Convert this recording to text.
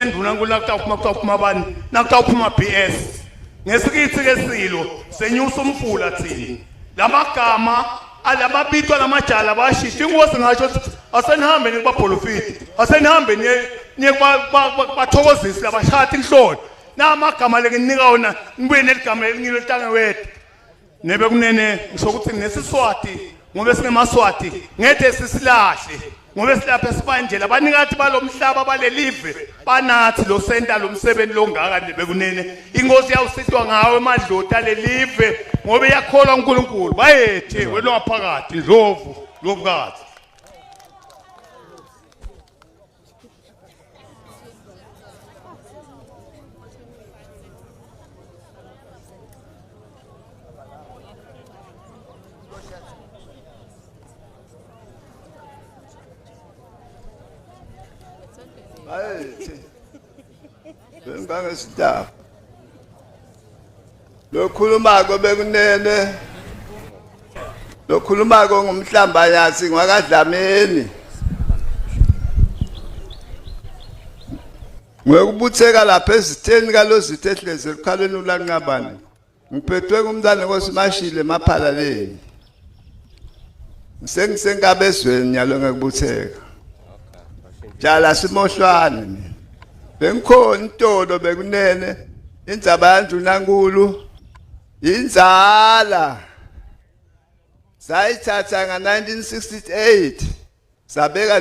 nduna nakutawuphuma bani nakutawuphuma BS ngesikithi ke silo senyusa umfula thini lamagama alamabitwa lamajala bashitha ingosi ngasho asenihambe nikubapholofiti asenihambe niye bathokozisi labashati inhlolo namagama lekinika wona nibuye neligama elingilotanga wethu nebe kunene ngisho ukuthi nesiswati ngobe singemaswati ngeke sisilahle ngobe silapha esibanjela abanikathi balomhlaba balelive banathi lo center lomsebenzi longaka nebe kunene ingosi yawusithwa ngawe emadlota lelive ngobe yakholwa uNkulunkulu bayethe welo ngaphakathi ndlovu lobukazi Bengangesitaba lokhulumako bekunene lokhulumako ngumhlambanyasi ngwakadlameni ngekubutheka lapha ezitheni kalozithe ehleze ekhalweni ulanqabani ngiphethwe kumntana kosimashile emaphalaleni ngisenkabezweni nyalo ngekubutheka jala simohlwane mina bengikhona intolo bekunene indzaba yandunankulu inzala sayithatha nga 1968 sabeka